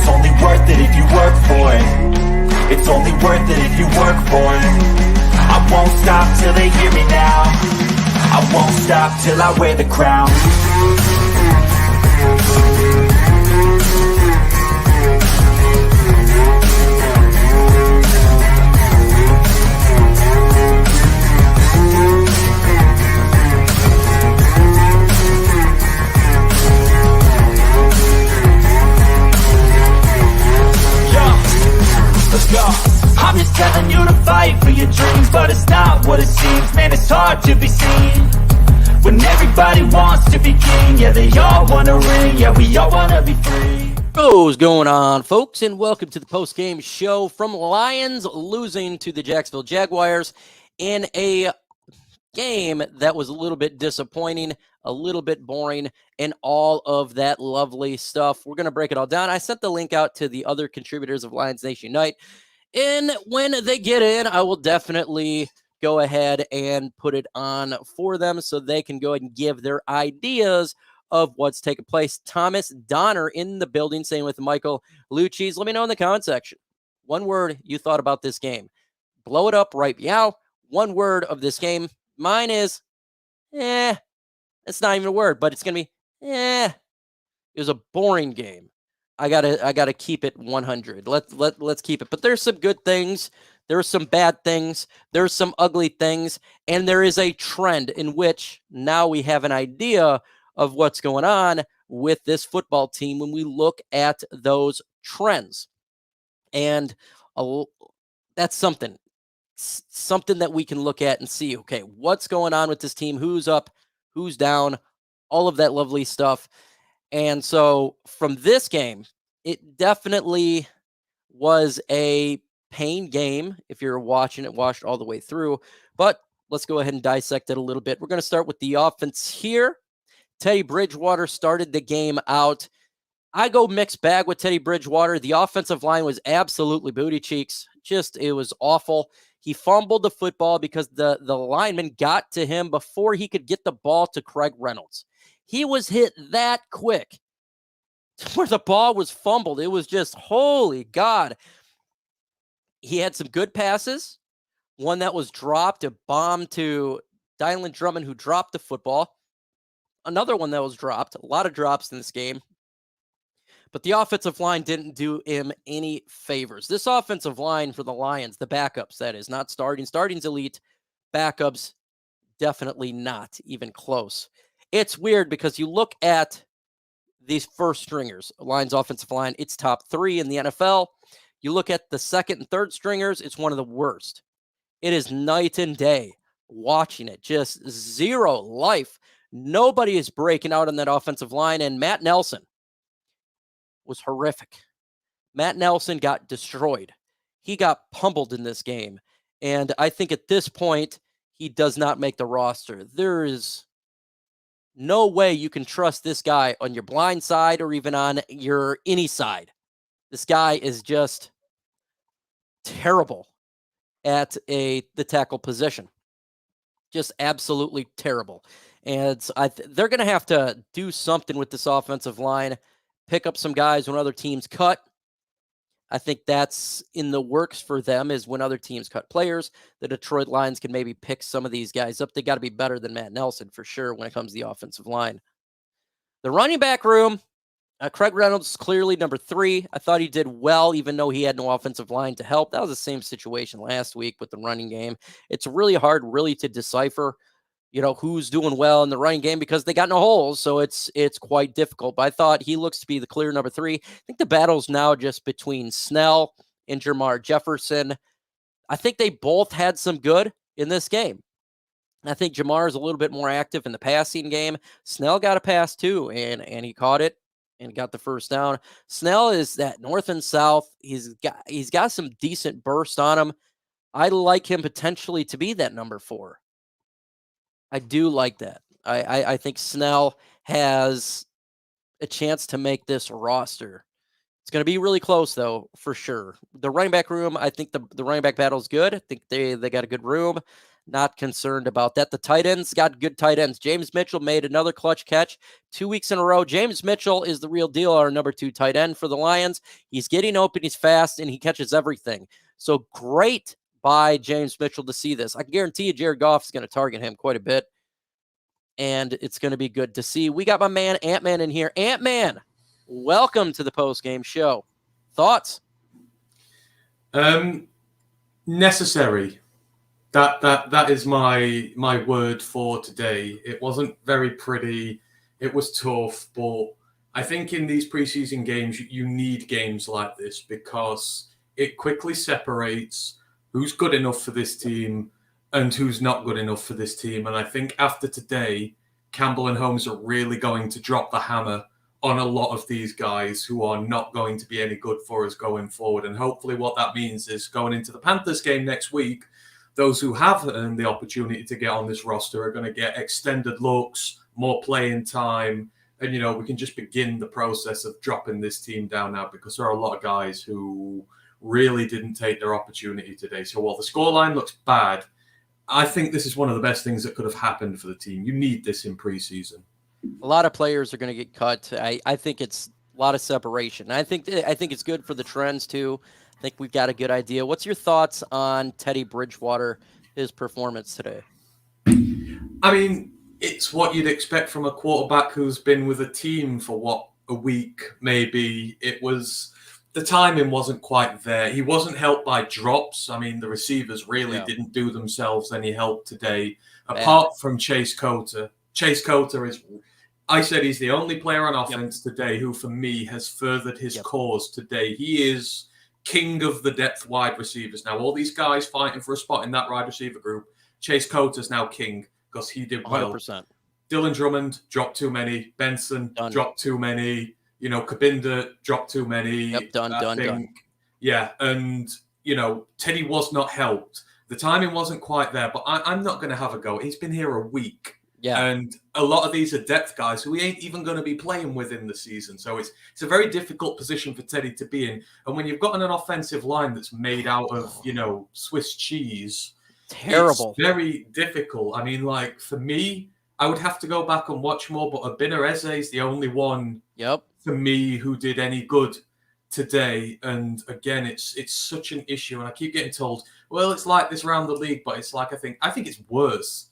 only worth it if you work for it. It's only worth it if you work for it. I won't stop till they hear me now. I won't stop till I wear the crown. Let's go. I'm just telling you to fight for your dreams, but it's not what it seems. Man, it's hard to be seen when everybody wants to be king. Yeah, they all want to ring. Yeah, we all want to be free. What's going on, folks, and welcome to the post-game show from Lions losing to the Jacksonville Jaguars in a game that was a little bit disappointing, a little bit boring, and all of that lovely stuff. We're going to break it all down. I sent the link out to the other contributors of Lions Nation Unite, and when they get in, I will definitely go ahead and put it on for them so they can go ahead and give their ideas of what's taking place. Thomas Donner in the building, saying with Michael Lucchese. Let me know in the comment section. One word you thought about this game. Blow it up right meow. One word of this game. Mine is, it's not even a word, but it's going to be, it was a boring game. I gotta keep it 100. Let's keep it. But there's some good things. There's some bad things. There's some ugly things. And there is a trend in which now we have an idea of what's going on with this football team when we look at those trends. And that's something that we can look at and see, okay, what's going on with this team? Who's up? Who's down? All of that lovely stuff. And so from this game, it definitely was a pain game if you're watching it, watched all the way through. But let's go ahead and dissect it a little bit. We're going to start with the offense here. Teddy Bridgewater started the game out. I go mixed bag with Teddy Bridgewater. The offensive line was absolutely booty cheeks. It was awful. He fumbled the football because the lineman got to him before he could get the ball to Craig Reynolds. He was hit that quick where the ball was fumbled. It was just, holy God. He had some good passes. One that was dropped, a bomb to Dylan Drummond, who dropped the football. Another one that was dropped. A lot of drops in this game. But the offensive line didn't do him any favors. This offensive line for the Lions, the backups, that is, not starting. Starting's elite. Backups, definitely not even close. It's weird because you look at these first stringers, Lions offensive line, it's top 3 in the NFL. You look at the second and third stringers, it's one of the worst. It is night and day watching it. Just zero life. Nobody is breaking out on that offensive line, and Matt Nelson was horrific. Matt Nelson got destroyed. He got pummeled in this game. And I think at this point, he does not make the roster. There is no way you can trust this guy on your blind side or even on your any side. This guy is just terrible at the tackle position. Just absolutely terrible. And they're going to have to do something with this offensive line. Pick up some guys when other teams cut. I think that's in the works for them, is when other teams cut players, the Detroit Lions can maybe pick some of these guys up. They got to be better than Matt Nelson for sure when it comes to the offensive line. The running back room, Craig Reynolds, clearly number 3. I thought he did well, even though he had no offensive line to help. That was the same situation last week with the running game. It's really hard to decipher who's doing well in the running game because they got no holes. So it's quite difficult. But I thought he looks to be the clear number 3. I think the battle's now just between Snell and Jermar Jefferson. I think they both had some good in this game. I think Jermar is a little bit more active in the passing game. Snell got a pass too, and he caught it and got the first down. Snell is that north and south. He's got some decent burst on him. I like him potentially to be that number 4. I do like that. I think Snell has a chance to make this roster. It's going to be really close, though, for sure. The running back room, I think the running back battle is good. I think they got a good room. Not concerned about that. The tight ends got good tight ends. James Mitchell made another clutch catch 2 weeks in a row. James Mitchell is the real deal, our number 2 tight end for the Lions. He's getting open, he's fast, and he catches everything. So great by James Mitchell to see this. I can guarantee you Jared Goff is going to target him quite a bit, and it's going to be good to see. We got my man Ant-Man in here. Ant-Man, welcome to the post-game show. Thoughts? Necessary. That is my word for today. It wasn't very pretty. It was tough, but I think in these preseason games, you need games like this because it quickly separates who's good enough for this team and who's not good enough for this team. And I think after today, Campbell and Holmes are really going to drop the hammer on a lot of these guys who are not going to be any good for us going forward. And hopefully what that means is going into the Panthers game next week, those who have earned the opportunity to get on this roster are going to get extended looks, more playing time. And, we can just begin the process of dropping this team down now because there are a lot of guys who really didn't take their opportunity today. So while the scoreline looks bad, I think this is one of the best things that could have happened for the team. You need this in preseason. A lot of players are going to get cut. I think it's a lot of separation. I think it's good for the trends too. I think we've got a good idea. What's your thoughts on Teddy Bridgewater, his performance today? I mean, it's what you'd expect from a quarterback who's been with a team for a week, maybe. The timing wasn't quite there. He wasn't helped by drops. I mean, the receivers really didn't do themselves any help today, apart from Chase Cota. Chase Cota is, I said he's the only player on offense today who, for me, has furthered his cause today. He is king of the depth wide receivers. Now, all these guys fighting for a spot in that wide receiver group, Chase Cota's now king because he did well. 100%. Dylan Drummond dropped too many. Benson dropped too many. Kabinda dropped too many. Yep, done. Yeah, and, Teddy was not helped. The timing wasn't quite there, but I'm not going to have a go. He's been here a week. Yeah. And a lot of these are depth guys who we ain't even going to be playing with in the season. So it's a very difficult position for Teddy to be in. And when you've got an offensive line that's made out of, Swiss cheese, terrible. It's very difficult. I mean, for me, I would have to go back and watch more, but Abiner Eze is the only one for me who did any good today. And again, it's such an issue. And I keep getting told, well, it's like this around the league, but it's like, I think it's worse.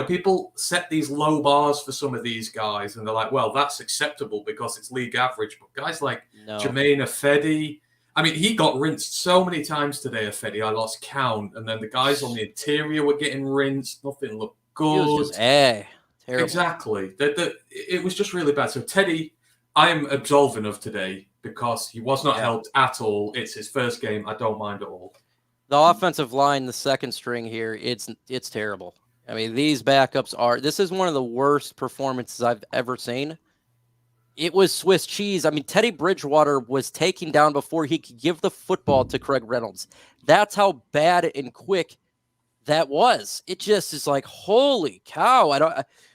People set these low bars for some of these guys, and they're like, well, that's acceptable because it's league average. But guys like Jermaine Ifedi, I mean, he got rinsed so many times today, Ifedi. I lost count. And then the guys on the interior were getting rinsed. Nothing looked good. He was just, terrible. Exactly. It was just really bad. So Teddy, I am absolving of today because he was not helped at all. It's his first game. I don't mind at all. The offensive line, the second string here, it's terrible. I mean, these backups this is one of the worst performances I've ever seen. It was Swiss cheese. I mean, Teddy Bridgewater was taken down before he could give the football to Craig Reynolds. That's how bad and quick that was. It just is like, holy cow.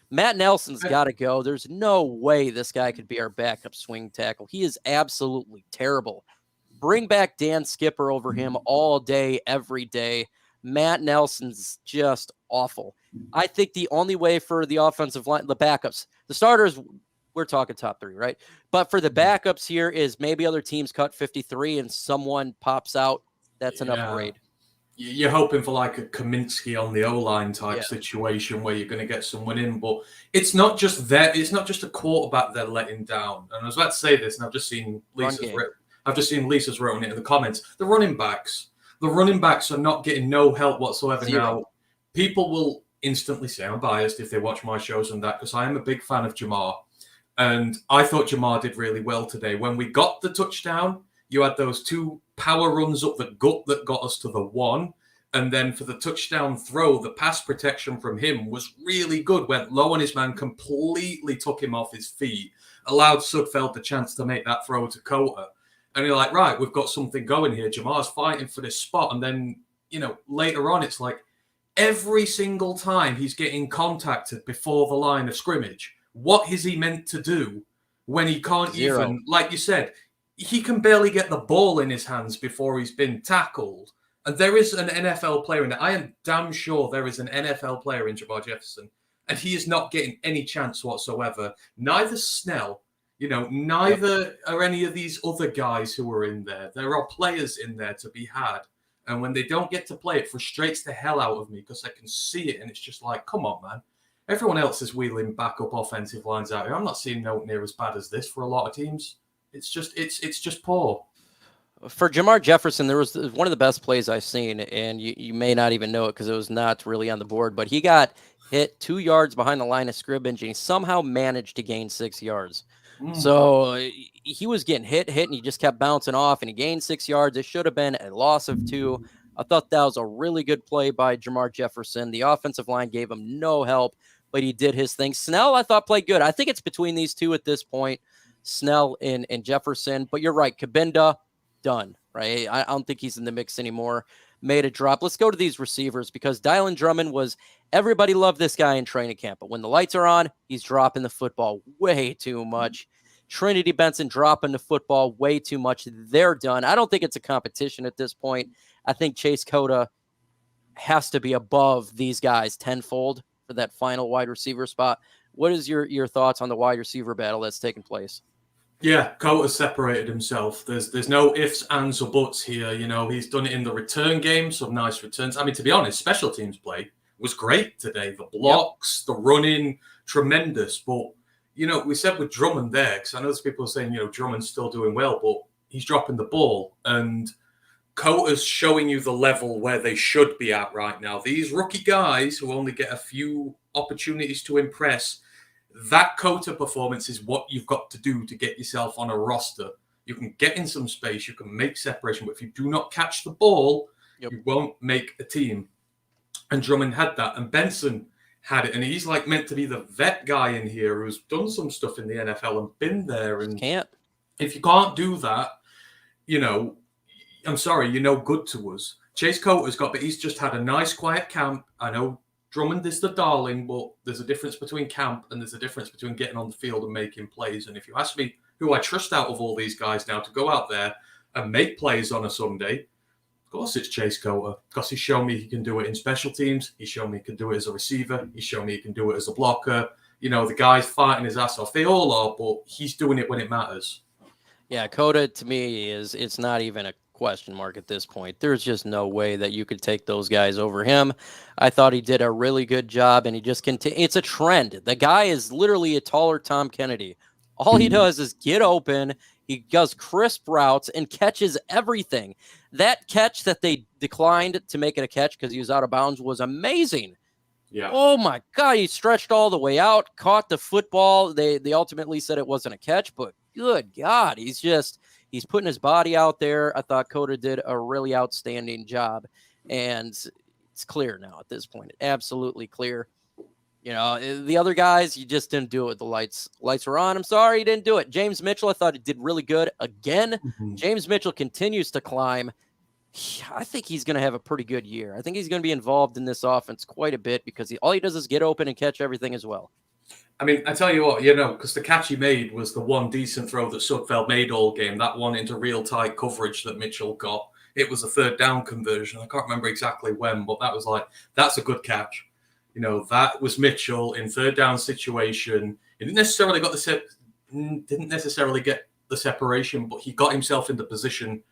Matt Nelson's got to go. There's no way this guy could be our backup swing tackle. He is absolutely terrible. Bring back Dan Skipper over him all day, every day. Matt Nelson's just awful. I think the only way for the offensive line, the backups, the starters, we're talking top 3, right? But for the backups here is maybe other teams cut 53 and someone pops out. That's an upgrade. You're hoping for like a Kaminsky on the O-line type situation where you're going to get someone in, but it's not just that. It's not just a quarterback they're letting down. And I was about to say this, and I've just seen Lisa's written it in the comments. The running backs are not getting no help whatsoever. Now, people will instantly say I'm biased if they watch my shows and that, because I am a big fan of Jamar. And I thought Jamar did really well today. When we got the touchdown, you had those 2 power runs up the gut that got us to the 1. And then for the touchdown throw, the pass protection from him was really good. Went low on his man, completely took him off his feet, allowed Sudfeld the chance to make that throw to Cota. And you're like, right, we've got something going here. Jamar's fighting for this spot. And then, later on, it's like every single time he's getting contacted before the line of scrimmage, what is he meant to do when he can't even, like you said, he can barely get the ball in his hands before he's been tackled. And there is an NFL player in there. I am damn sure there is an NFL player in Jamar Jefferson, and he is not getting any chance whatsoever. Neither Snell, neither are any of these other guys who are in there. There are players in there to be had. And when they don't get to play, it frustrates the hell out of me because I can see it, and it's just like, come on, man. Everyone else is wheeling backup offensive lines out here. I'm not seeing no near as bad as this for a lot of teams. It's just poor. For Jamar Jefferson, there was one of the best plays I've seen, and you may not even know it because it was not really on the board, but he got hit 2 yards behind the line of scrimmage, and he somehow managed to gain 6 yards. So he was getting hit, and he just kept bouncing off, and he gained 6 yards. It should have been a loss of 2. I thought that was a really good play by Jamar Jefferson. The offensive line gave him no help, but he did his thing. Snell, I thought, played good. I think it's between these two at this point, Snell and Jefferson. But you're right, Kabinda, done, right? I don't think he's in the mix anymore. Made a drop. Let's go to these receivers because Dylan Drummond everybody loved this guy in training camp, but when the lights are on, he's dropping the football way too much. Trinity Benson dropping the football way too much. They're done. I don't think it's a competition at this point. I think Chase Cota has to be above these guys tenfold for that final wide receiver spot. What is your thoughts on the wide receiver battle that's taking place? Yeah, Cota separated himself. There's no ifs, ands, or buts here. He's done it in the return game, some nice returns. I mean, to be honest, special teams play was great today. The blocks, the running, tremendous. But, we said with Drummond there, because I know there's people saying, Drummond's still doing well, but he's dropping the ball. And Cota's showing you the level where they should be at right now. These rookie guys who only get a few opportunities to impress, that Cota performance is what you've got to do to get yourself on a roster. You can get in some space, you can make separation, but if you do not catch the ball, you won't make a team. And Drummond had that, and Benson had it, and he's like meant to be the vet guy in here who's done some stuff in the NFL and been there. And if you can't do that, I'm sorry, you're no good to us. Chase Cota's but he's just had a nice quiet camp. I know Drummond is the darling, but there's a difference between camp and there's a difference between getting on the field and making plays. And if you ask me who I trust out of all these guys now to go out there and make plays on a Sunday, of course it's Chase Cota, because he's shown me he can do it in special teams. He's shown me he can do it as a receiver. He's shown me he can do it as a blocker. The guy's fighting his ass off. They all are, but he's doing it when it matters. Yeah, Cota to me it's not even a question mark at this point. There's just no way that you could take those guys over him. I thought he did a really good job, and he just it's a trend. The guy is literally a taller Tom Kennedy. All he does is get open. He does crisp routes and catches everything. That catch that they declined to make it a catch because he was out of bounds was amazing. Yeah. Oh my God, he stretched all the way out, caught the football. They ultimately said it wasn't a catch, but good God, he's putting his body out there. I thought Cota did a really outstanding job, and it's clear now at this point. Absolutely clear. The other guys, you just didn't do it. The lights were on. I'm sorry you didn't do it. James Mitchell, I thought he did really good. Again, James Mitchell continues to climb. I think he's going to have a pretty good year. I think he's going to be involved in this offense quite a bit because all he does is get open and catch everything as well. I mean, I tell you what, because the catch he made was the one decent throw that Sudfeld made all game, that one into real tight coverage that Mitchell got. It was a third down conversion. I can't remember exactly when, but that was that's a good catch. That was Mitchell in third down situation. He didn't necessarily get the separation, but he got himself into position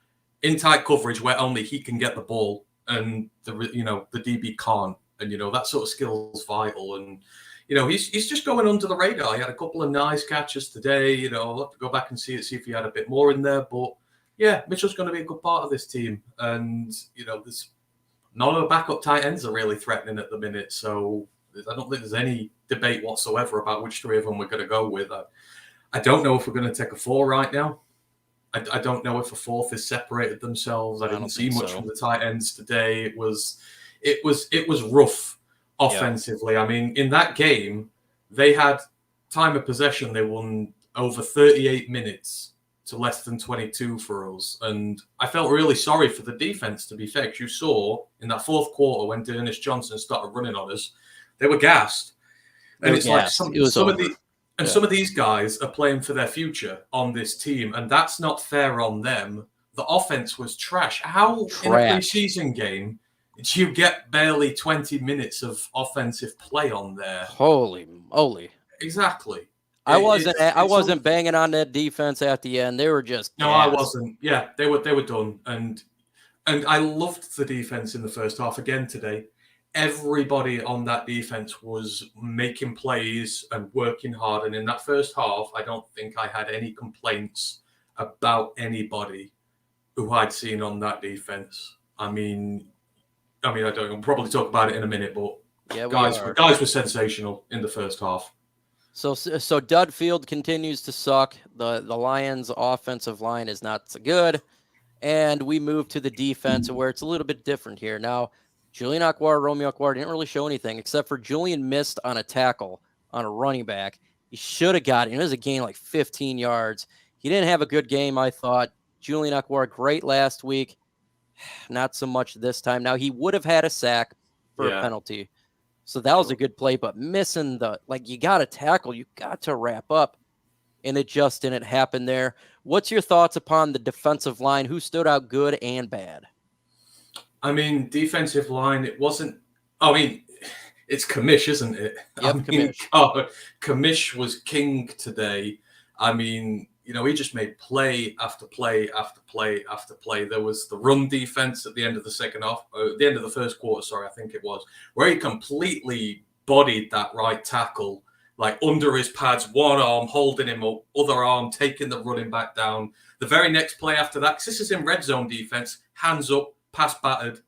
in tight coverage where only he can get the ball and the DB can't. And, that sort of skill is vital. And, he's just going under the radar. He had a couple of nice catches today. I'll have to go back and see if he had a bit more in there. But, yeah, Mitchell's going to be a good part of this team. And, there's none of the backup tight ends are really threatening at the minute. So I don't think there's any debate whatsoever about which three of them we're going to go with. I don't know if we're going to take a 4 right now. I don't know if a fourth has separated themselves. I didn't see much from the tight ends today. It was rough offensively. Yeah. I mean, in that game, they had time of possession. They won over 38 minutes to less than 22 for us. And I felt really sorry for the defense, to be fair, because you saw in that fourth quarter when Dennis Johnson started running on us, they were gassed. And it's like some of these guys are playing for their future on this team, and that's not fair on them. the offense was trash. How in a preseason game did you get barely 20 minutes of offensive play on there? Holy moly! Exactly. I wasn't banging on that defense at the end. They were just no, I wasn't. Yeah, they were done, and I loved the defense in the first half again today. Everybody on that defense was making plays and working hard, and in that first half, I don't think I had any complaints about anybody who I'd seen on that defense. I mean, I don't know, we'll probably talk about it in a minute, but guys were sensational in the first half. So Dud Field continues to suck. The Lions' offensive line is not so good. And we move to the defense where it's a little bit different here. Now, Julian Romeo Okwara didn't really show anything except for Julian missed on a tackle on a running back. He should have got it. It was a gain like 15 yards. He didn't have a good game, I thought. Julian Okwara, great last week. Not so much this time. Now, he would have had a sack for a penalty. So that was a good play, but missing you got to tackle. You got to wrap up. And it just didn't happen there. What's your thoughts upon the defensive line? Who stood out good and bad? I mean, defensive line, it wasn't... it's Kamish, isn't it? Yep, Kamish. Kamish was king today. He just made play after play after play after play. There was the run defense at the end of the second half, the end of the first quarter, I think it was, where he completely bodied that right tackle, like under his pads, one arm holding him up, other arm taking the running back down. The very next play after that, because this is in red zone defense, hands up, pass battered,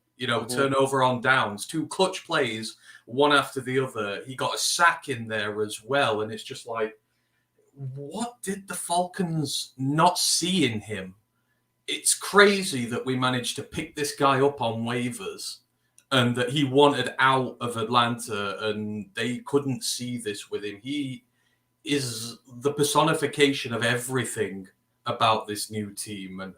turnover on downs, 2 clutch plays, one after the other. He got a sack in there as well. And it's just like, what did the Falcons not see in him? It's crazy that we managed to pick this guy up on waivers and that he wanted out of Atlanta and they couldn't see this with him. He is the personification of everything about this new team. And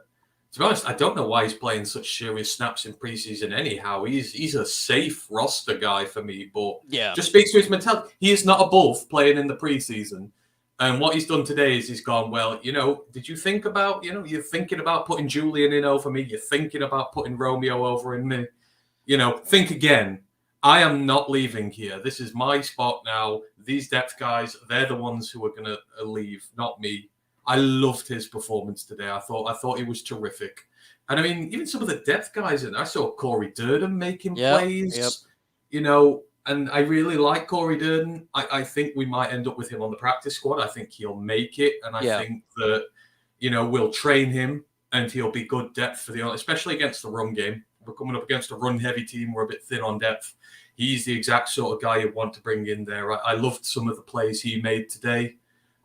to be honest, I don't know why he's playing such serious snaps in preseason anyhow. He's a safe roster guy for me, but just speaks to his mentality. He is not above playing in the preseason. And what he's done today is he's gone, well, did you think about, you're thinking about putting Julian in over me. You're thinking about putting Romeo over in me. Think again. I am not leaving here. This is my spot now. These depth guys, they're the ones who are going to leave, not me. I loved his performance today. I thought he was terrific. And even some of the depth guys, and I saw Corey Durden making plays, and I really like Corey Durden. I think we might end up with him on the practice squad. I think he'll make it. And I think that, we'll train him and he'll be good depth for especially against the run game. We're coming up against a run-heavy team. We're a bit thin on depth. He's the exact sort of guy you want to bring in there. I loved some of the plays he made today.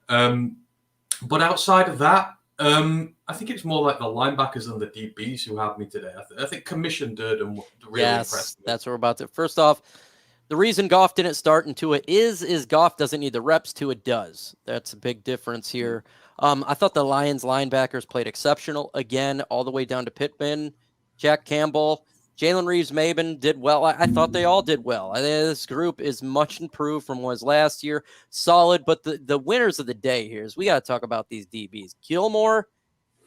But outside of that, I think it's more like the linebackers and the DBs who have me today. I think Commission Durden really impressed me. That's what we're about to. First off, the reason Goff didn't start in Tua is Goff doesn't need the reps. Tua does. That's a big difference here. I thought the Lions linebackers played exceptional again, all the way down to Pittman, Jack Campbell, Jalen Reeves-Maybin did well. I thought they all did well. This group is much improved from what was last year. Solid, but the winners of the day here is we got to talk about these DBs. Gilmore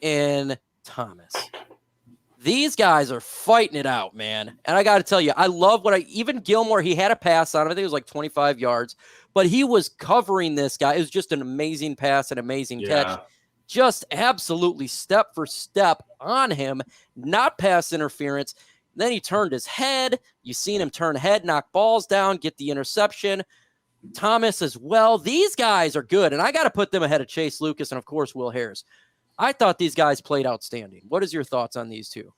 and Thomas. These guys are fighting it out, man. And I got to tell you, I love even Gilmore, he had a pass on him. I think it was like 25 yards, but he was covering this guy. It was just an amazing pass, an amazing catch. Just absolutely step for step on him, not pass interference. Then he turned his head. You seen him turn head, knock balls down, get the interception. Thomas as well. These guys are good, and I got to put them ahead of Chase Lucas and, of course, Will Harris. I thought these guys played outstanding. What is your thoughts on these two?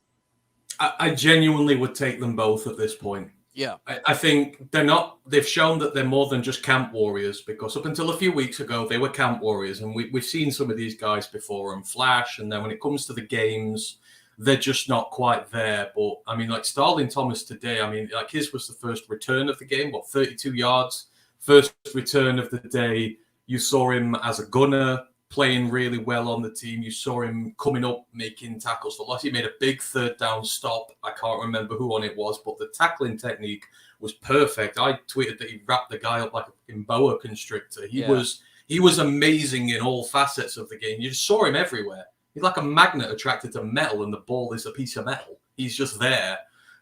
I genuinely would take them both at this point. Yeah. I think they've shown that they're more than just camp warriors, because up until a few weeks ago, they were camp warriors, and we've seen some of these guys before and flash, and then when it comes to the games, they're just not quite there. But, like Starling Thomas today, his was the first return of the game, 32 yards, first return of the day. You saw him as a gunner, playing really well on the team. You saw him coming up, making tackles for loss. He made a big third down stop. I can't remember who on it was, but the tackling technique was perfect. I tweeted that he wrapped the guy up like a boa constrictor. He was amazing in all facets of the game. You just saw him everywhere. like a magnet attracted to metal, and the ball is a piece of metal. He's just there.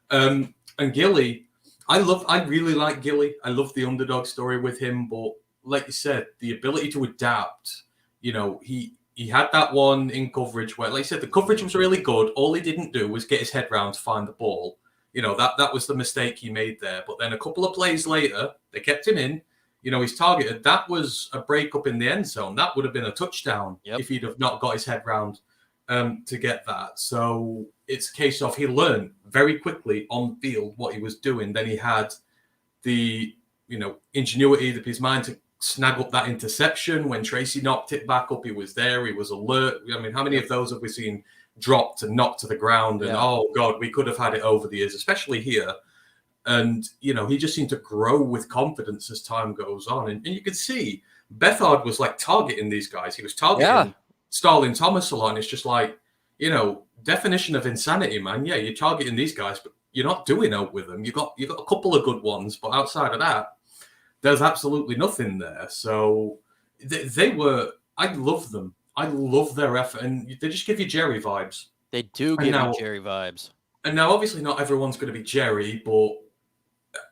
And Gilly, I really like Gilly. I love the underdog story with him, but like you said, the ability to adapt, he had that one in coverage where, like you said, the coverage was really good. All he didn't do was get his head round to find the ball. That was the mistake he made there. But then a couple of plays later, they kept him in. He's targeted. That was a breakup in the end zone. That would have been a touchdown if he'd have not got his head round to get that. So it's a case of he learned very quickly on the field what he was doing. Then he had the, ingenuity of his mind to snag up that interception. When Tracy knocked it back up, he was there. He was alert. I mean, how many of those have we seen dropped and knocked to the ground? And, oh, God, we could have had it over the years, especially here. And, he just seemed to grow with confidence as time goes on. And you could see Bethard was like targeting these guys. He was targeting Starling Thomas a lot. And it's just like, definition of insanity, man. Yeah, you're targeting these guys, but you're not doing out with them. You've got a couple of good ones, but outside of that, there's absolutely nothing there. So I love them. I love their effort. And they just give you Jerry vibes. They do give you Jerry vibes. And now, obviously, not everyone's going to be Jerry, but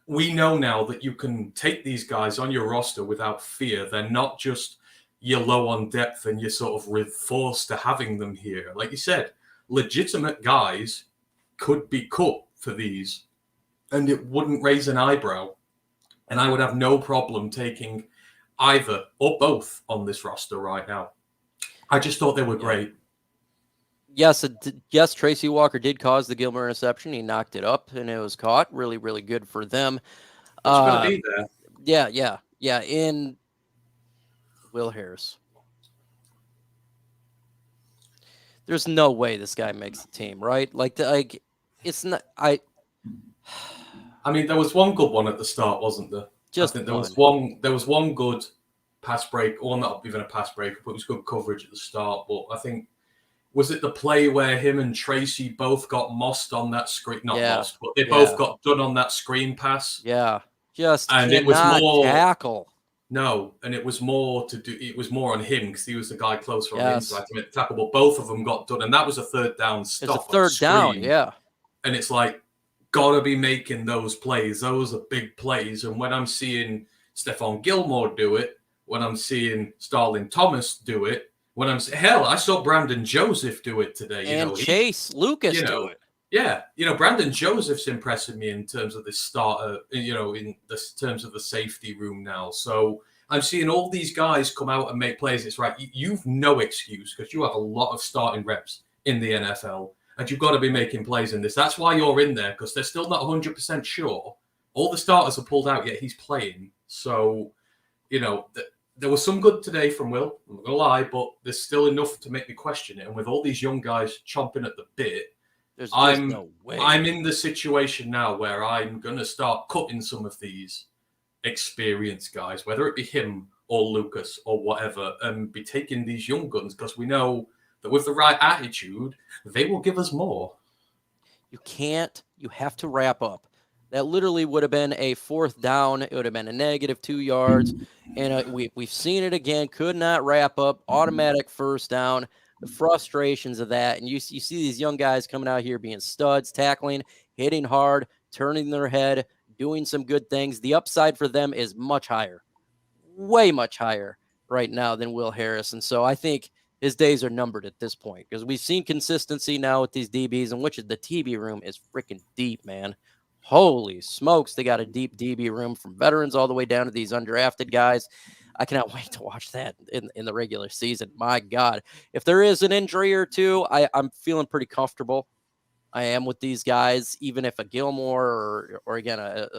we know now that you can take these guys on your roster without fear. They're not just you're low on depth and you're sort of forced to having them here. Like you said, legitimate guys could be cut for these, and it wouldn't raise an eyebrow. And I would have no problem taking either or both on this roster right now. I just thought they were great. Yes, Tracy Walker did cause the Gilmore interception. He knocked it up, and it was caught. Really, really good for them. It's going to be there. Yeah. In Will Harris. There's no way this guy makes the team, right? It's not. I mean, there was one good one at the start, wasn't there? I think there was one good pass break, or not even a pass break, but it was good coverage at the start. But I think, was it the play where him and Tracy both got mossed on that screen? Not mossed, but they both got done on that screen pass. Yeah, and it was more tackle. No, and it was more to do. It was more on him because he was the guy closer on the inside to make the tackle. But both of them got done, and that was a third down stop. It's a third down, yeah. And it's like, gotta be making those plays. Those are big plays. And when I'm seeing Stephon Gilmore do it, when I'm seeing Starling Thomas do it, I saw Brandon Joseph do it today. And Chase Lucas do it. Yeah, Brandon Joseph's impressing me in terms of this starter, in terms of the safety room now. So I'm seeing all these guys come out and make plays. It's right. You've no excuse because you have a lot of starting reps in the NFL, and you've got to be making plays in this. That's why you're in there, because they're still not 100% sure. All the starters are pulled out, yet he's playing. So, there was some good today from Will. I'm not going to lie, but there's still enough to make me question it. And with all these young guys chomping at the bit, there's no way. I'm in the situation now where I'm going to start cutting some of these experienced guys, whether it be him or Lucas or whatever, and be taking these young guns because we know that with the right attitude, they will give us more. You have to wrap up. That literally would have been a fourth down. It would have been a -2 yards. And we've seen it again. Could not wrap up. Automatic first down. The frustrations of that. And you see these young guys coming out here being studs, tackling, hitting hard, turning their head, doing some good things. The upside for them is much higher, way much higher right now than Will Harris. And so I think his days are numbered at this point because we've seen consistency now with these DBs, and which the TB room is freaking deep, man. Holy smokes, they got a deep DB room from veterans all the way down to these undrafted guys. I cannot wait to watch that in the regular season. My God, if there is an injury or two, I'm feeling pretty comfortable. I am with these guys, even if a Gilmore or again, a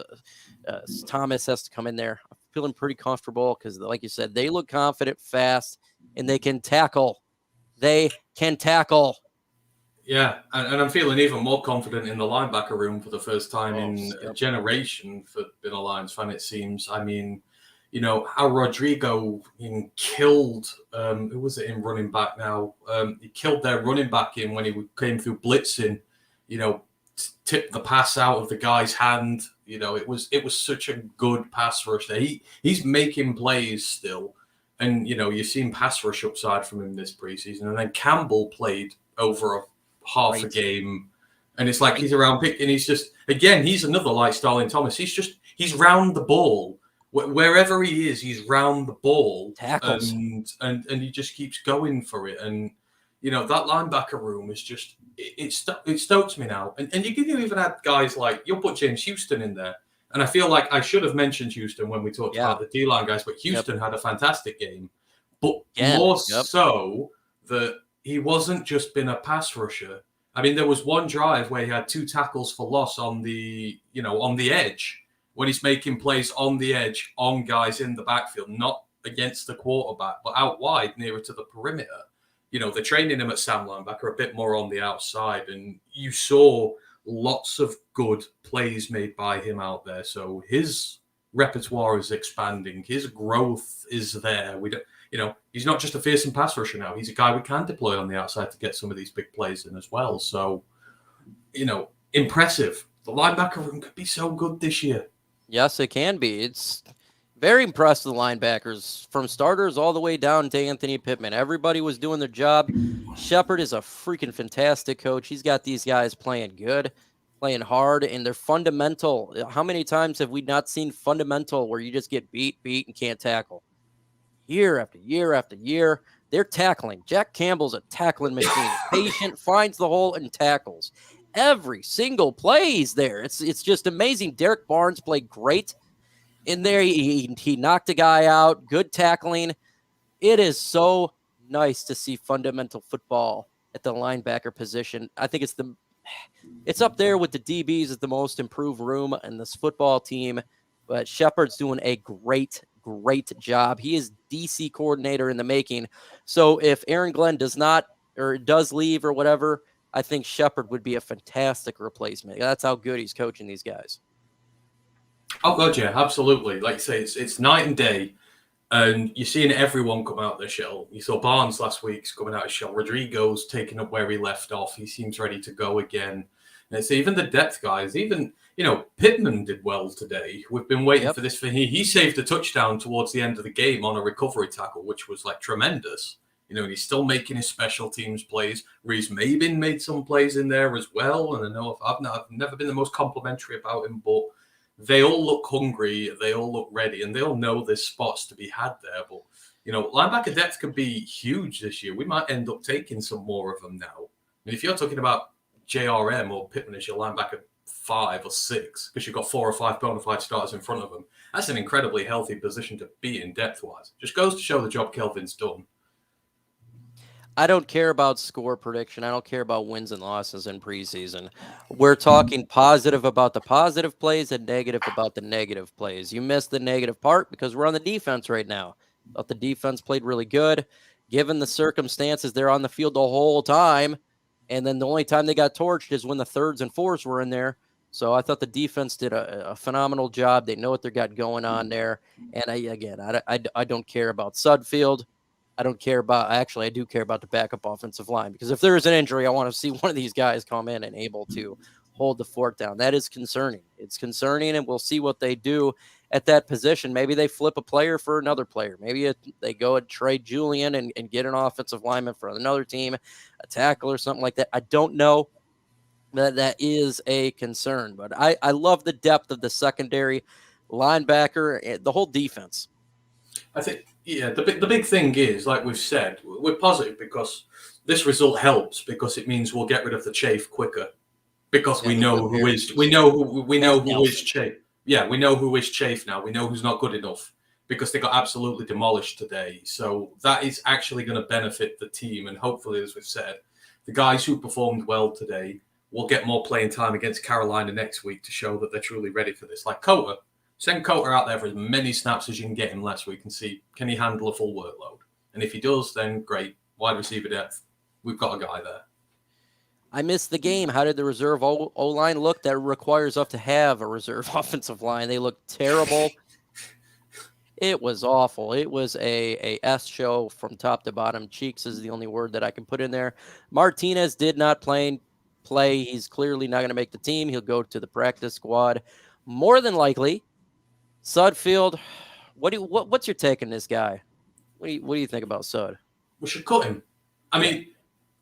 Thomas has to come in there. I'm feeling pretty comfortable because, like you said, they look confident, fast, and they can tackle. They can tackle. Yeah, and I'm feeling even more confident in the linebacker room for the first time in a generation for being a Lions fan, it seems. I mean, how Rodrigo killed, who was it in running back now? He killed their running back in when he came through blitzing, tipped the pass out of the guy's hand. It was such a good pass rush there. He's making plays still. And, you've seen pass rush upside from him this preseason. And then Campbell played over a half a game. And it's like he's around pick, and he's just, again, he's another like Starling Thomas. He's round the ball. Wherever he is, he's round the ball. Tackles. And he just keeps going for it. And, that linebacker room is just, it stokes me now. And you even had guys like, you'll put James Houston in there. And I feel like I should have mentioned Houston when we talked about the D-line guys, but Houston had a fantastic game. But more so that he wasn't just been a pass rusher. I mean, there was one drive where he had 2 tackles for loss on the edge, when he's making plays on the edge on guys in the backfield, not against the quarterback, but out wide nearer to the perimeter. They're training him at Sam linebacker a bit more on the outside, and you saw lots of good plays made by him out there. So his repertoire is expanding. His growth is there. We don't, he's not just a fearsome pass rusher now. He's a guy we can deploy on the outside to get some of these big plays in as well. So, impressive. The linebacker room could be so good this year. Yes, it can be. It's very impressive, the linebackers, from starters all the way down to Anthony Pittman. Everybody was doing their job. Shepard is a freaking fantastic coach. He's got these guys playing good, playing hard, and they're fundamental. How many times have we not seen fundamental where you just get beat, and can't tackle? Year after year after year, they're tackling. Jack Campbell's a tackling machine. Patient, finds the hole, and tackles. Every single play is there. It's just amazing. Derek Barnes played great in there. He knocked a guy out. Good tackling. It is so nice to see fundamental football at the linebacker position. I think it's up there with the DBs as the most improved room in this football team. But Shepard's doing a great job. He is DC coordinator in the making. So if Aaron Glenn does leave or whatever, I think Shepard would be a fantastic replacement. That's how good he's coaching these guys. Oh, God, yeah, absolutely. Like you say, it's night and day, and you're seeing everyone come out their shell. You saw Barnes last week's coming out of shell. Rodrigo's taking up where he left off. He seems ready to go again. And it's even the depth guys, even, Pittman did well today. We've been waiting for this. He saved a touchdown towards the end of the game on a recovery tackle, which was like tremendous. He's still making his special teams plays. Reese Mabin made some plays in there as well. And I know I've never been the most complimentary about him, but they all look hungry. They all look ready, and they all know there's spots to be had there. But, linebacker depth could be huge this year. We might end up taking some more of them now. I mean, if you're talking about JRM or Pittman as your linebacker 5 or 6, because you've got 4 or 5 bona fide starters in front of them, that's an incredibly healthy position to be in depth-wise. Just goes to show the job Kelvin's done. I don't care about score prediction. I don't care about wins and losses in preseason. We're talking positive about the positive plays and negative about the negative plays. You missed the negative part because we're on the defense right now. Thought the defense played really good. Given the circumstances, they're on the field the whole time. And then the only time they got torched is when the 3rds and 4s were in there. So I thought the defense did a phenomenal job. They know what they got going on there. And I don't care about Sudfield. I don't care about, actually, I do care about the backup offensive line, because if there is an injury, I want to see one of these guys come in and able to hold the fort down. That is concerning. It's concerning, and we'll see what they do at that position. Maybe they flip a player for another player. Maybe they go and trade Julian and get an offensive lineman for another team, a tackle or something like that. I don't know. That is a concern, but I love the depth of the secondary, linebacker, the whole defense. I think, the big thing is, like we've said, we're positive because this result helps, because it means we'll get rid of the chafe quicker, because we know who is chafe. Yeah, we know who is chafe now. We know who's not good enough, because they got absolutely demolished today. So that is actually going to benefit the team, and hopefully, as we've said, the guys who performed well today will get more playing time against Carolina next week to show that they're truly ready for this. Like Cota. Send Cota out there for as many snaps as you can get him last week and see, can he handle a full workload? And if he does, then great. Wide receiver depth. We've got a guy there. I missed the game. How did the reserve O-line look? That requires us to have a reserve offensive line. They looked terrible. It was awful. It was a S show from top to bottom. Cheeks is the only word that I can put in there. Martinez did not play. He's clearly not going to make the team. He'll go to the practice squad. More than likely, Sudfield, what's your take on this guy? What do you think about Sud? We should cut him. I mean,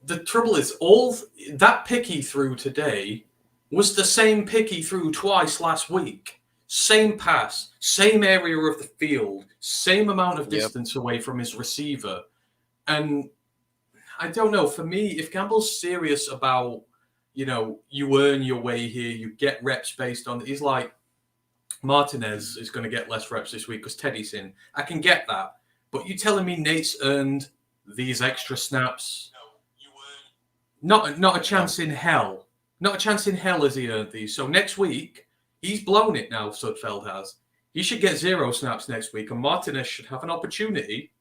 the trouble is, all that pick he threw today was the same pick he threw twice last week. Same pass, same area of the field, same amount of distance away from his receiver. And I don't know, for me, if Campbell's serious about, you earn your way here, you get reps based on, he's like, Martinez is going to get less reps this week because Teddy's in. I can get that. But you telling me Nate's earned these extra snaps? No, you earned. Not a chance in hell. Not a chance in hell has he earned these. So next week, he's blown it now, Sudfeld has. He should get 0 snaps next week, and Martinez should have an opportunity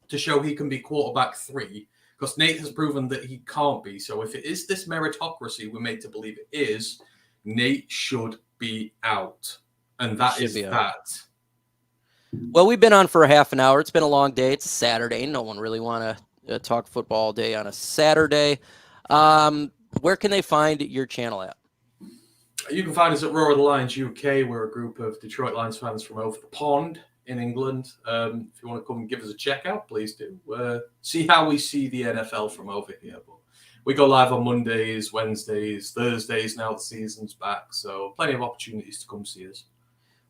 to show he can be quarterback 3, because Nate has proven that he can't be. So if it is this meritocracy we're made to believe it is, Nate should be out. And that is that. Well, we've been on for a half an hour. It's been a long day. It's a Saturday. No one really want to talk football all day on a Saturday. Where can they find your channel at? You can find us at Roar of the Lions UK. We're a group of Detroit Lions fans from over the pond in England. If you want to come and give us a check out, please do. See how we see the NFL from over here. But we go live on Mondays, Wednesdays, Thursdays now the season's back. So plenty of opportunities to come see us.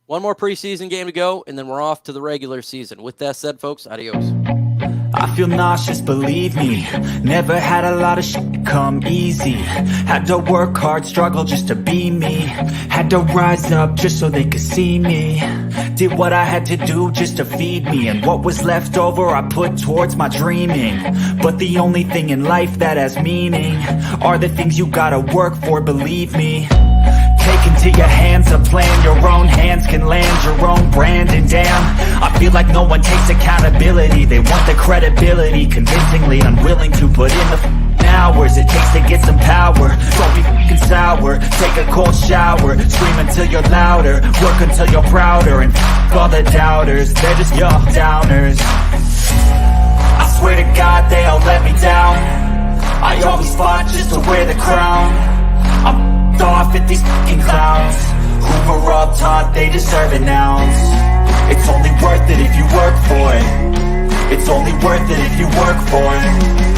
One more preseason game to go, and then we're off to the regular season. With that said, folks, adios. I feel nauseous, believe me. Never had a lot of shit come easy. Had to work hard, struggle just to be me. Had to rise up just so they could see me. Did what I had to do just to feed me. And what was left over I put towards my dreaming. But the only thing in life that has meaning are the things you gotta work for, believe me. Take into your hands a plan, your own hands can land your own brand. And damn, I feel like no one takes accountability. They want the credibility, convincingly unwilling to put in the hours it takes to get some power. Don't be fucking sour, take a cold shower. Scream until you're louder, work until you're prouder. And all the doubters, they're just young downers. I swear to God they all let me down. I always fought just to wear the crown. I'm off at these fucking clowns who were all taught they deserve an ounce. It's only worth it if you work for it. It's only worth it if you work for it.